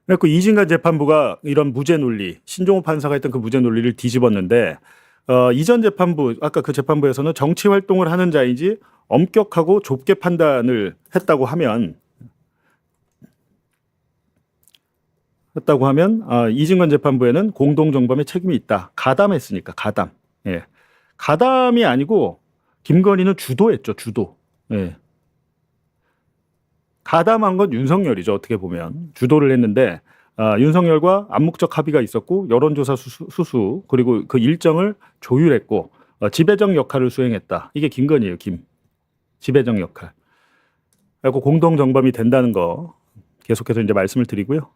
그래서 이진관 재판부가 이런 무죄 논리, 신종호 판사가 했던 그 무죄 논리를 뒤집었는데 이전 재판부, 아까 그 재판부에서는 정치 활동을 하는 자인지 엄격하고 좁게 판단을 했다고 하면 이진관 재판부에는 공동정범의 책임이 있다. 가담했으니까 가담. 예. 가담이 아니고 김건희는 주도했죠. 주도. 예. 가담한 건 윤석열이죠. 어떻게 보면 주도를 했는데 윤석열과 암묵적 합의가 있었고 여론조사 수수 그리고 그 일정을 조율했고 지배적 역할을 수행했다. 이게 김건희예요. 지배적 역할. 그리고 공동정범이 된다는 거 계속해서 이제 말씀을 드리고요.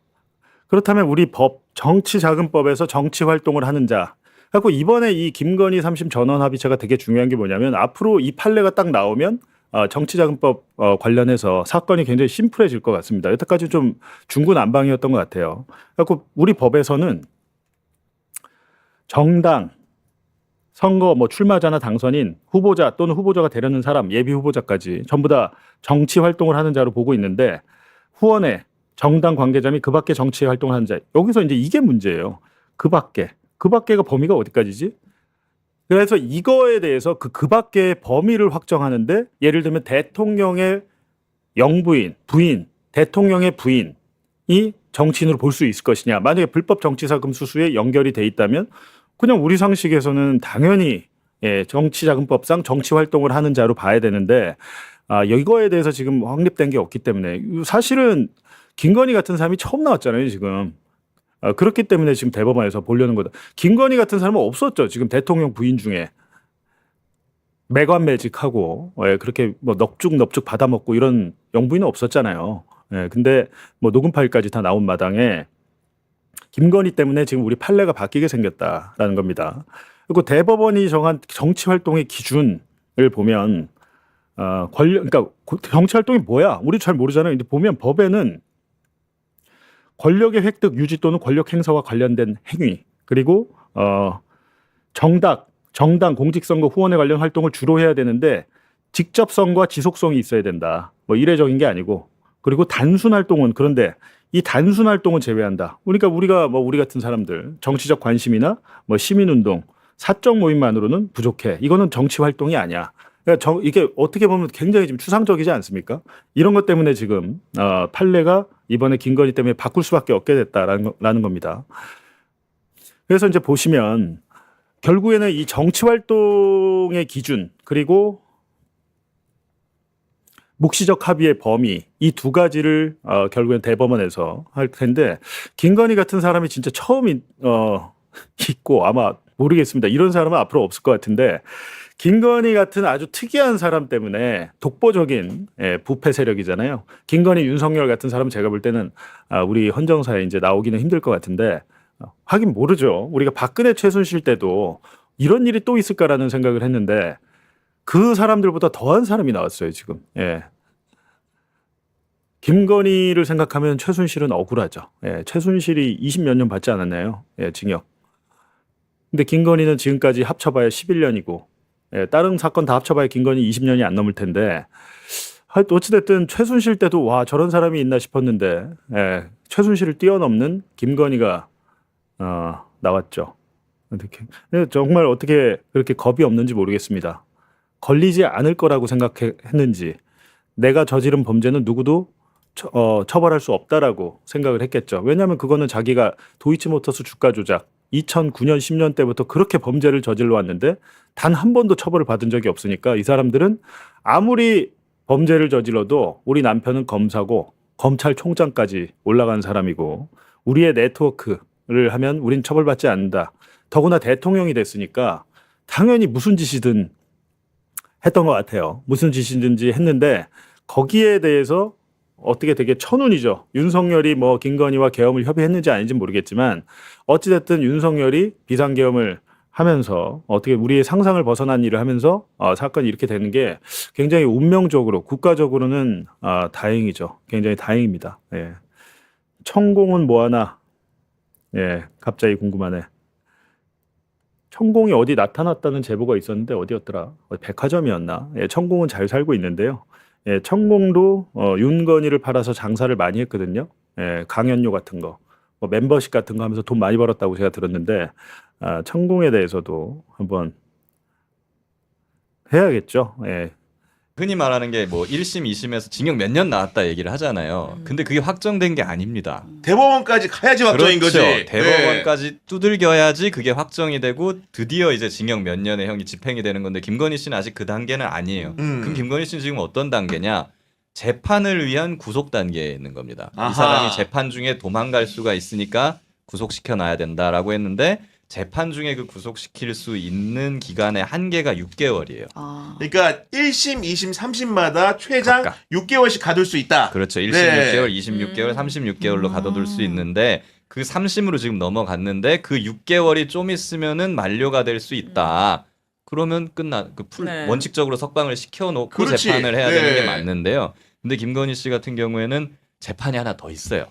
그렇다면 우리 정치자금법에서 정치 활동을 하는 자. 그리고 이번에 이 김건희 3심 전원합의체가 되게 중요한 게 뭐냐면 앞으로 이 판례가 딱 나오면 정치자금법 관련해서 사건이 굉장히 심플해질 것 같습니다. 여태까지 좀 중구난방이었던 것 같아요. 그래서 우리 법에서는 정당, 선거, 출마자나 당선인, 후보자 또는 후보자가 되려는 사람, 예비 후보자까지 전부 다 정치 활동을 하는 자로 보고 있는데 후원회, 정당 관계자 및 그 밖에 정치 활동을 하는 자. 여기서 이제 이게 문제예요. 그 밖에가 범위가 어디까지지? 그래서 이거에 대해서 그 밖의 범위를 확정하는데 예를 들면 대통령의 영부인, 부인, 대통령의 부인이 정치인으로 볼 수 있을 것이냐. 만약에 불법 정치자금 수수에 연결이 돼 있다면 그냥 우리 상식에서는 당연히 정치자금법상 정치 활동을 하는 자로 봐야 되는데 이거에 대해서 지금 확립된 게 없기 때문에 사실은 김건희 같은 사람이 처음 나왔잖아요. 지금. 그렇기 때문에 지금 대법원에서 보려는 거다. 김건희 같은 사람은 없었죠. 지금 대통령 부인 중에 매관매직하고 그렇게 뭐 넙죽 받아먹고 이런 영부인은 없었잖아요. 근데 뭐 녹음 파일까지 다 나온 마당에 김건희 때문에 지금 우리 판례가 바뀌게 생겼다라는 겁니다. 그리고 대법원이 정한 정치 활동의 기준을 보면 그러니까 정치 활동이 뭐야? 우리 잘 모르잖아요. 근데 보면 법에는 권력의 획득, 유지 또는 권력 행사와 관련된 행위, 그리고 정당, 공직선거 후원에 관련 활동을 주로 해야 되는데 직접성과 지속성이 있어야 된다. 뭐 이례적인 게 아니고, 그리고 단순 활동은, 그런데 이 단순 활동은 제외한다. 그러니까 우리 같은 사람들 정치적 관심이나 뭐 시민운동, 사적 모임만으로는 부족해. 이거는 정치 활동이 아니야. 그러니까 이게 어떻게 보면 굉장히 지금 추상적이지 않습니까? 이런 것 때문에 지금 판례가 이번에 김건희 때문에 바꿀 수밖에 없게 됐다라는 겁니다. 그래서 이제 보시면 결국에는 이 정치 활동의 기준, 그리고 묵시적 합의의 범위, 이 두 가지를 결국엔 대법원에서 할 텐데, 김건희 같은 사람이 진짜 처음 있고 아마 모르겠습니다. 이런 사람은 앞으로 없을 것 같은데, 김건희 같은 아주 특이한 사람 때문에 독보적인 부패 세력이잖아요. 김건희, 윤석열 같은 사람은 제가 볼 때는 우리 헌정사에 이제 나오기는 힘들 것 같은데, 하긴 모르죠. 우리가 박근혜, 최순실 때도 이런 일이 또 있을까라는 생각을 했는데 그 사람들보다 더한 사람이 나왔어요, 지금. 김건희를 생각하면 최순실은 억울하죠. 최순실이 20몇 년 받지 않았나요? 징역. 근데 김건희는 지금까지 합쳐봐야 11년이고, 다른 사건 다 합쳐봐야 김건희 20년이 안 넘을 텐데, 어찌됐든 최순실 때도 와, 저런 사람이 있나 싶었는데, 최순실을 뛰어넘는 김건희가 나왔죠. 정말 어떻게 그렇게 겁이 없는지 모르겠습니다. 걸리지 않을 거라고 생각했는지, 내가 저지른 범죄는 누구도 처벌할 수 없다라고 생각을 했겠죠. 왜냐하면 그거는 자기가 도이치모터스 주가 조작 2009년 10년 때부터 그렇게 범죄를 저질러 왔는데 단 한 번도 처벌을 받은 적이 없으니까 이 사람들은 아무리 범죄를 저질러도 우리 남편은 검사고 검찰총장까지 올라간 사람이고 우리의 네트워크를 하면 우린 처벌받지 않는다. 더구나 대통령이 됐으니까 당연히 무슨 짓이든 했던 것 같아요. 무슨 짓이든지 했는데 거기에 대해서 어떻게 되게 천운이죠. 윤석열이 뭐 김건희와 계엄을 협의했는지 아닌지는 모르겠지만 어찌됐든 윤석열이 비상계엄을 하면서 어떻게 우리의 상상을 벗어난 일을 하면서 사건이 이렇게 되는 게 굉장히 운명적으로 국가적으로는 다행이죠. 굉장히 다행입니다. 천공은 뭐하나? 갑자기 궁금하네. 천공이 어디 나타났다는 제보가 있었는데 어디였더라? 백화점이었나? 천공은 잘 살고 있는데요. 천공도 윤건희를 팔아서 장사를 많이 했거든요. 강연료 같은 거, 뭐 멤버십 같은 거 하면서 돈 많이 벌었다고 제가 들었는데 천공에 대해서도 한번 해야겠죠. 흔히 말하는 게 뭐 1심, 2심에서 징역 몇 년 나왔다 얘기를 하잖아요. 근데 그게 확정된 게 아닙니다. 대법원까지 가야지 확정인 그렇죠. 거지. 대법원까지 두들겨야지 그게 확정이 되고 드디어 이제 징역 몇 년의 형이 집행이 되는 건데 김건희 씨는 아직 그 단계는 아니에요. 그럼 김건희 씨는 지금 어떤 단계냐? 재판을 위한 구속 단계에 있는 겁니다. 아하. 이 사람이 재판 중에 도망갈 수가 있으니까 구속시켜 놔야 된다라고 했는데 재판 중에 그 구속시킬 수 있는 기간의 한계가 6개월이에요. 그러니까 1심, 2심, 3심마다 최장 각각. 6개월씩 가둘 수 있다. 그렇죠. 1심 네. 6개월, 2심 6개월, 3심 6개월로 가둬둘 수 있는데 그 3심으로 지금 넘어갔는데 그 6개월이 좀 있으면은 만료가 될 수 있다. 그러면 원칙적으로 석방을 시켜놓고 그렇지. 재판을 해야 되는 게 네. 맞는데요. 근데 김건희 씨 같은 경우에는 재판이 하나 더 있어요.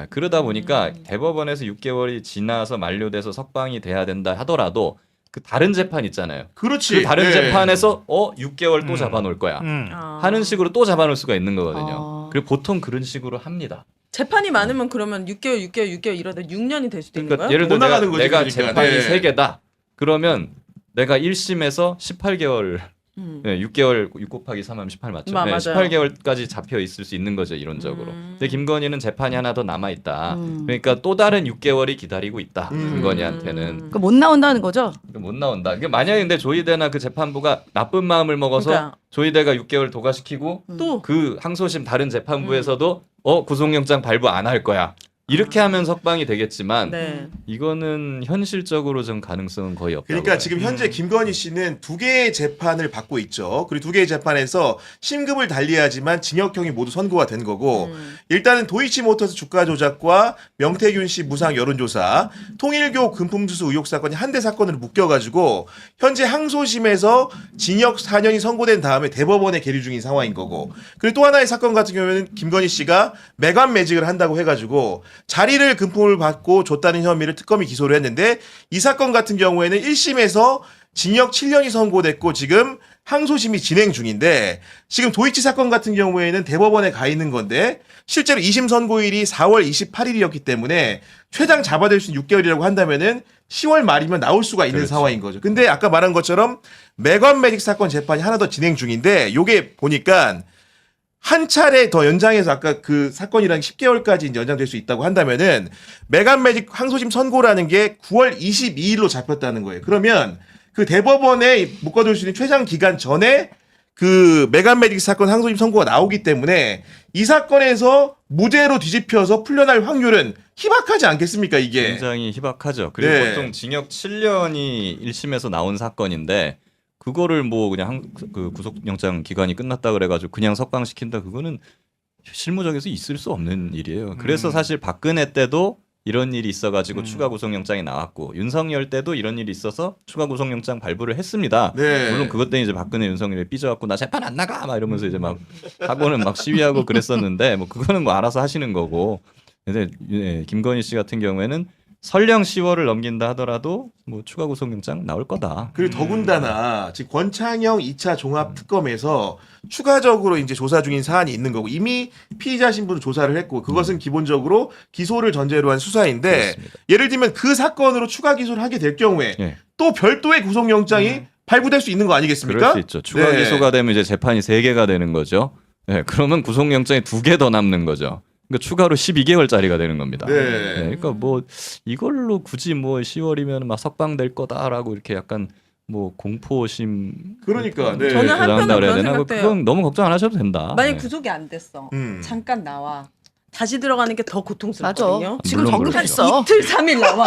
그러다 보니까 대법원에서 6개월이 지나서 만료돼서 석방이 돼야 된다 하더라도 그 다른 재판 있잖아요. 그렇지. 그 다른 네. 재판에서 6개월 또 잡아놓을 거야. 아. 하는 식으로 또 잡아놓을 수가 있는 거거든요. 그리고 보통 그런 식으로 합니다. 재판이 많으면 그러면 6개월 이러다 6년이 될 수도 있는 그러니까 거야? 예를 들어 못 나가는 거지, 내가 그러니까. 재판이 네. 3개다. 그러면 내가 1심에서 18개월 6개월 6 곱하기 3 하면 18 맞죠? 맞아요. 18개월까지 잡혀 있을 수 있는 거죠, 이론적으로. 근데 김건희는 재판이 하나 더 남아 있다. 그러니까 또 다른 6개월이 기다리고 있다. 김건희한테는. 못 나온다는 거죠? 못 나온다. 그러니까 만약에 근데 조희대나 그 재판부가 나쁜 마음을 먹어서 그러니까. 조희대가 6개월 도과시키고 또 그 항소심 다른 재판부에서도 구속영장 발부 안 할 거야. 이렇게 하면 석방이 되겠지만 네. 이거는 현실적으로 좀 가능성은 거의 없다. 그러니까 지금 현재 김건희 씨는 2개의 재판을 받고 있죠. 그리고 2개의 재판에서 심급을 달리하지만 징역형이 모두 선고가 된 거고 일단은 도이치모터스 주가 조작과 명태균 씨 무상 여론조사, 통일교 금품수수 의혹 사건이 한 대 사건으로 묶여가지고 현재 항소심에서 징역 4년이 선고된 다음에 대법원에 계류 중인 상황인 거고 그리고 또 하나의 사건 같은 경우에는 김건희 씨가 매관 매직을 한다고 해가지고 자리를 금품을 받고 줬다는 혐의를 특검이 기소를 했는데 이 사건 같은 경우에는 1심에서 징역 7년이 선고됐고 지금 항소심이 진행 중인데 지금 도이치 사건 같은 경우에는 대법원에 가 있는 건데 실제로 2심 선고일이 4월 28일이었기 때문에 최장 잡아들 수 있는 6개월이라고 한다면은 10월 말이면 나올 수가 있는 그렇죠. 상황인 거죠. 근데 아까 말한 것처럼 매관 매직 사건 재판이 하나 더 진행 중인데 요게 보니까 한 차례 더 연장해서 아까 그 사건이랑 10개월까지 이제 연장될 수 있다고 한다면은 매관 매직 항소심 선고라는 게 9월 22일로 잡혔다는 거예요. 그러면 그 대법원에 묶어둘 수 있는 최장 기간 전에 그 매관 매직 사건 항소심 선고가 나오기 때문에 이 사건에서 무죄로 뒤집혀서 풀려날 확률은 희박하지 않겠습니까, 이게? 굉장히 희박하죠. 그리고 네. 보통 징역 7년이 1심에서 나온 사건인데 그거를 뭐 그냥 그 구속영장 기간이 끝났다 그래가지고 그냥 석방시킨다 그거는 실무적에서 있을 수 없는 일이에요. 그래서 사실 박근혜 때도 이런 일이 있어가지고 추가 구속영장이 나왔고 윤석열 때도 이런 일이 있어서 추가 구속영장 발부를 했습니다. 네. 물론 그것 때문에 이제 박근혜 윤석열이 삐져갖고 나 재판 안 나가 막 이러면서 이제 막 하고는 막 시위하고 그랬었는데 뭐 그거는 뭐 알아서 하시는 거고. 근데 김건희 씨 같은 경우에는 설령 10월을 넘긴다 하더라도 뭐 추가 구속영장 나올 거다. 그리고 더군다나 지금 권창형 2차 종합특검에서 추가적으로 이제 조사 중인 사안이 있는 거고 이미 피의자 신분을 조사를 했고 그것은 기본적으로 기소를 전제로 한 수사인데 그렇습니다. 예를 들면 그 사건으로 추가 기소를 하게 될 경우에 예. 또 별도의 구속영장이 발부될 수 있는 거 아니겠습니까? 그럴 수 있죠. 추가 네. 기소가 되면 이제 재판이 3개가 되는 거죠. 네, 그러면 구속영장이 2개 더 남는 거죠. 그러니까 추가로 12개월짜리가 되는 겁니다. 네. 그러니까 뭐 이걸로 굳이 뭐 10월이면 막 석방될 거다라고 이렇게 약간 뭐 공포심 그러니까 네. 저는 한편으로 조장한다 그래야 그런 되나? 뭐 생각도 그건 너무 걱정 안 하셔도 된다. 만약 네. 구속이 안 됐어. 음. 잠깐 나와. 다시 들어가는 게 더 고통스럽거든요. 지금 적응했어. 이틀 3일 나와.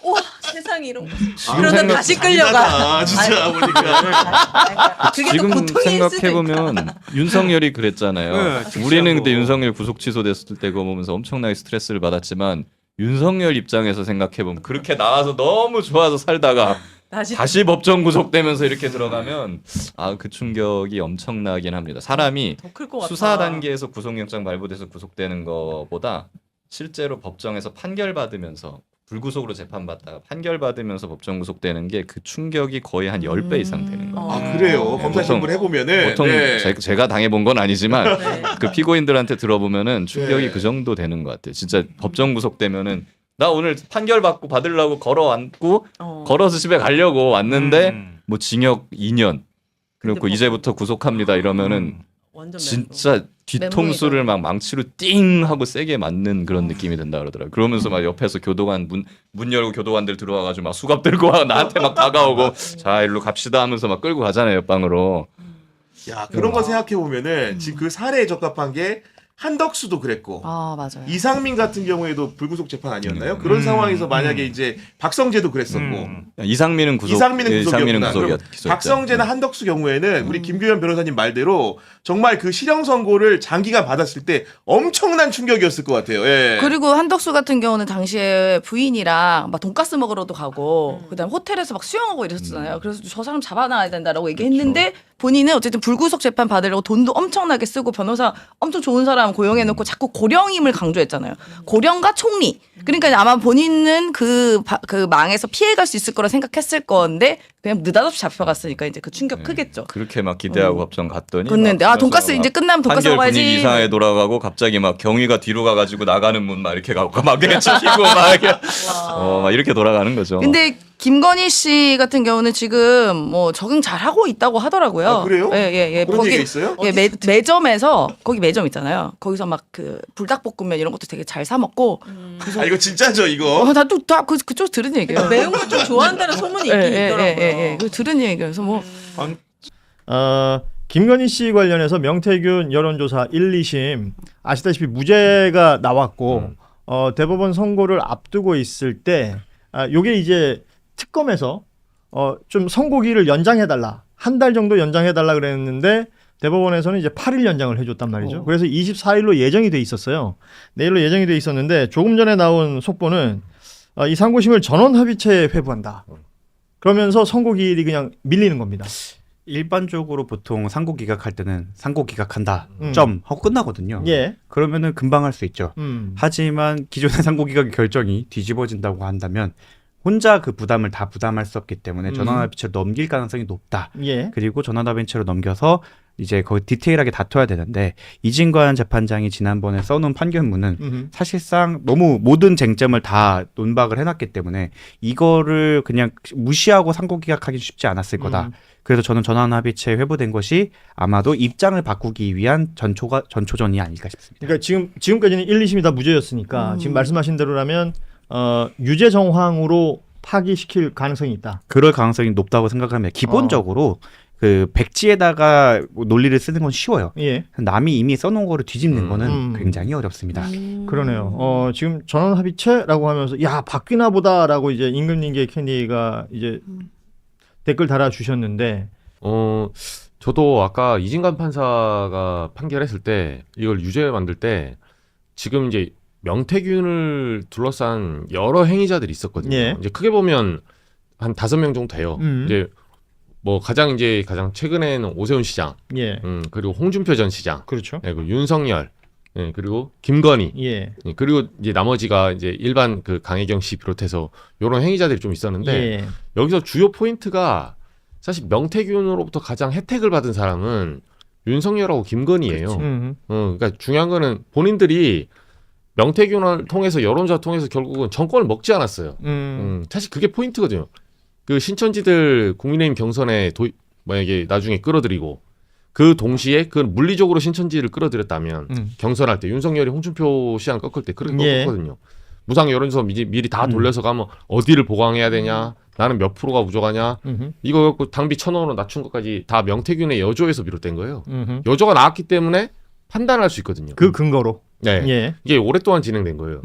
와 세상에 이런 거. 그러다 생각- 다시 끌려가. 아, 진짜 보니까. 그게 또 지금 고통일 수도 생각해 보면 윤석열이 그랬잖아요. 네, 진짜로. 우리는 그때 윤석열 구속 취소됐을 때 그거 보면서 엄청나게 스트레스를 받았지만 윤석열 입장에서 생각해 보면 그렇게 나와서 너무 좋아서 살다가 다시 법정 구속되면서 이렇게 들어가면 아 그 충격이 엄청나긴 합니다. 사람이 더 클 것 같아. 수사 단계에서 구속영장 발부돼서 구속되는 것보다 실제로 법정에서 판결 받으면서 불구속으로 재판받다가 판결 받으면서 법정 구속되는 게 그 충격이 거의 한 10배 이상 되는 거예요. 아 그래요. 네, 검사 신분 해보면은 보통 네. 제가 당해본 건 아니지만 네. 그 피고인들한테 들어보면은 충격이 네. 그 정도 되는 것 같아요. 진짜 법정 구속되면은 나 오늘 판결 받고 받으려고 걸어왔고 걸어서 집에 가려고 왔는데 뭐 징역 2년 그리고 근데 이제부터 구속합니다 이러면은 완전 진짜 뒤통수를 막 망치로 띵 하고 세게 맞는 그런 느낌이 든다 그러더라고요. 그러면서 막 옆에서 교도관 문 열고 교도관들 들어와가지고 막 수갑 들고 와 나한테 막 다가오고 자 일로 갑시다 하면서 막 끌고 가잖아요 옆방으로. 야 그런 거 생각해 보면은 지금 그 사례에 적합한 게 한덕수도 그랬고 아 맞아요. 이상민 같은 경우에도 불구속 재판 아니었나요? 그런 상황에서 만약에 이제 박성재도 그랬었고 이상민은 구속이었구나. 그럼 기소했죠. 박성재나 한덕수 경우에는 우리 김규현 변호사님 말대로 정말 그 실형 선고를 장기가 받았을 때 엄청난 충격이었을 것 같아요. 예. 그리고 한덕수 같은 경우는 당시에 부인이랑 막 돈가스 먹으러도 가고 그다음 호텔에서 막 수영하고 이랬었잖아요. 그래서 저 사람 잡아놔야 된다라고 얘기했는데 본인은 어쨌든 불구속 재판 받으려고 돈도 엄청나게 쓰고 변호사 엄청 좋은 사람 고용해놓고 자꾸 고령임을 강조했잖아요. 고령과 총리. 그러니까 아마 본인은 그 망에서 피해갈 수 있을 거라 생각했을 건데 그냥 느닷없이 잡혀갔으니까 이제 그 충격 크겠죠. 그렇게 막 기대하고 법정 갔더니 그랬는데 아 돈가스 이제 끝나면 돈가스 판결 먹어야지. 분위기 이상하게 돌아가고 갑자기 막 경위가 뒤로 가가지고 나가는 문 막 이렇게 가고 막 이렇게 치고 막 이렇게 막 이렇게 돌아가는 거죠. 근데 김건희 씨 같은 경우는 지금 뭐 적응 잘 하고 있다고 하더라고요. 아, 그래요? 예. 그런 얘기가 있어요? 예, 매점에서 거기 매점 있잖아요. 거기서 막 그 불닭볶음면 이런 것도 되게 잘 사 먹고. 아 이거 진짜죠 이거? 다 그쪽 들은 얘기예요. 매운 거 좀 좋아한다는 소문이 있긴 있더라고요. 예. 그 들은 얘기예요. 그래서 뭐 김건희 씨 관련해서 명태균 여론조사 1, 2심 아시다시피 무죄가 나왔고 대법원 선고를 앞두고 있을 때 요게 이제 특검에서 좀 선고기를 연장해달라. 한 달 정도 연장해달라 그랬는데 대법원에서는 이제 8일 연장을 해줬단 말이죠. 그래서 24일로 예정이 돼 있었어요. 내일로 예정이 돼 있었는데 조금 전에 나온 속보는 이 상고심을 전원합의체에 회부한다. 그러면서 선고기일이 그냥 밀리는 겁니다. 일반적으로 보통 상고 기각할 때는 상고 기각한다 점 하고 끝나거든요. 예. 그러면은 금방 할 수 있죠. 하지만 기존의 상고 기각 결정이 뒤집어진다고 한다면 혼자 그 부담을 다 부담할 수 없기 때문에 전원합의체로 넘길 가능성이 높다. 예. 그리고 전원합의체로 넘겨서 이제 거의 디테일하게 다퉈야 되는데 이진관 재판장이 지난번에 써놓은 판결문은 사실상 너무 모든 쟁점을 다 논박을 해놨기 때문에 이거를 그냥 무시하고 상고 기각하기 쉽지 않았을 거다. 그래서 저는 전원합의체에 회부된 것이 아마도 입장을 바꾸기 위한 전초전이 아닐까 싶습니다. 그러니까 지금까지는 1, 2심이 다 무죄였으니까 지금 말씀하신 대로라면 유죄 정황으로 파기시킬 가능성이 있다. 그럴 가능성이 높다고 생각합니다. 기본적으로 그 백지에다가 논리를 쓰는 건 쉬워요. 예. 남이 이미 써놓은 거를 뒤집는 거는 굉장히 어렵습니다. 그러네요. 지금 전원합의체라고 하면서 야 바뀌나 보다라고 이제 임금님계 캔디가 이제 댓글 달아주셨는데 저도 아까 이진관 판사가 판결했을 때 이걸 유죄 만들 때 지금 이제 명태균을 둘러싼 여러 행위자들이 있었거든요. 예. 이제 크게 보면 한 5명 정도 돼요. 이제 뭐 가장 최근에는 오세훈 시장, 예. 그리고 홍준표 전 시장, 그렇죠. 그리고 윤석열, 그리고 김건희, 예. 그리고 이제 나머지가 이제 일반 그 강혜경 씨 비롯해서 이런 행위자들이 좀 있었는데 예. 여기서 주요 포인트가 사실 명태균으로부터 가장 혜택을 받은 사람은 윤석열하고 김건희예요. 그러니까 중요한 거는 본인들이 명태균을 통해서 여론조사 통해서 결국은 정권을 먹지 않았어요. 사실 그게 포인트거든요. 그 신천지들 국민의힘 경선에 만약에 나중에 끌어들이고 그 동시에 그 물리적으로 신천지를 끌어들였다면 경선할 때 윤석열이 홍준표 시장을 꺾을 때 그렇게 꺾었거든요. 무상 여론조사 미리 다 돌려서 가면 어디를 보강해야 되냐, 나는 몇 프로가 부족하냐, 이거 갖고 당비 1,000원으로 낮춘 것까지 다 명태균의 여조에서 비롯된 거예요. 여조가 나왔기 때문에 판단할 수 있거든요. 그 근거로. 네, 예. 이게 오랫동안 진행된 거예요.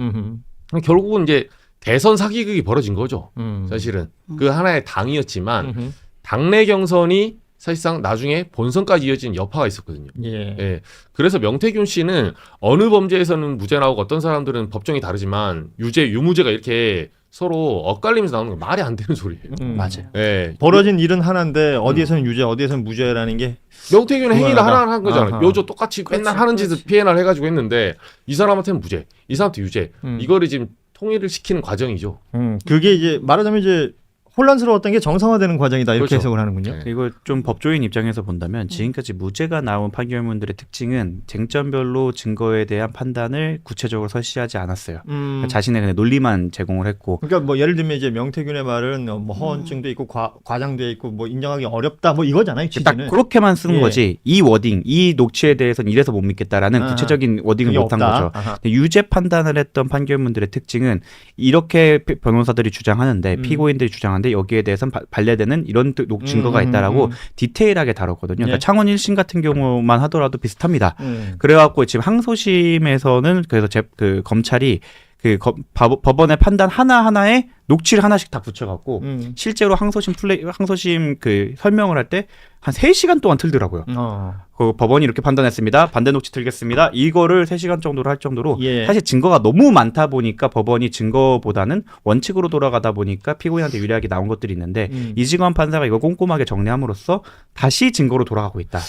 결국은 이제 대선 사기극이 벌어진 거죠. 사실은 그 하나의 당이었지만 당내 경선이 사실상 나중에 본선까지 이어진 여파가 있었거든요. 예. 예. 그래서 명태균 씨는 어느 범죄에서는 무죄 나오고 어떤 사람들은 법정이 다르지만 유무죄가 이렇게 서로 엇갈리면서 나오는 건 말이 안 되는 소리예요. 맞아요. 예. 벌어진 일은 하나인데 어디에서는 유죄, 어디에서는 무죄라는 게 명태균은 행위를 하나 한 거잖아요. 아하. 여조 똑같이 맨날 하는 짓을 PNR 해가지고 했는데 이 사람한테는 무죄, 이 사람한테 유죄. 이거를 지금 통일을 시키는 과정이죠. 그게 이제 말하자면 이제 혼란스러웠던 게 정상화되는 과정이다 이렇게 그렇죠. 해석을 하는군요. 그리고 좀 법조인 입장에서 본다면 지금까지 무죄가 나온 판결문들의 특징은 쟁점별로 증거에 대한 판단을 구체적으로 설시하지 않았어요. 자신의 그냥 논리만 제공을 했고. 그러니까 뭐 예를 들면 이제 명태균의 말은 뭐 허언증도 있고 과장돼 있고 뭐 인정하기 어렵다 뭐 이거잖아요. 취지는. 딱 그렇게만 쓰는 예. 거지. 이 워딩, 이 녹취에 대해서는 이래서 못 믿겠다라는 구체적인 워딩을 그게 못한 없다. 거죠. 유죄 판단을 했던 판결문들의 특징은 이렇게 변호사들이 주장하는데 피고인들이 주장하는데 여기에 대해서는 발레되는 이런 증거가 있다라고 디테일하게 다뤘거든요. 그러니까 예. 창원 1심 같은 경우만 하더라도 비슷합니다. 그래갖고 지금 항소심에서는 그래서 그 검찰이 법원의 판단 하나하나에 녹취를 하나씩 다 붙여갖고 실제로 항소심 그 설명을 할 때 한 3시간 동안 틀더라고요. 그 법원이 이렇게 판단했습니다. 반대 녹취 틀겠습니다. 이거를 3시간 정도로 할 정도로 예. 사실 증거가 너무 많다 보니까 법원이 증거보다는 원칙으로 돌아가다 보니까 피고인한테 유리하게 나온 것들이 있는데 이진관 판사가 이거 꼼꼼하게 정리함으로써 다시 증거로 돌아가고 있다.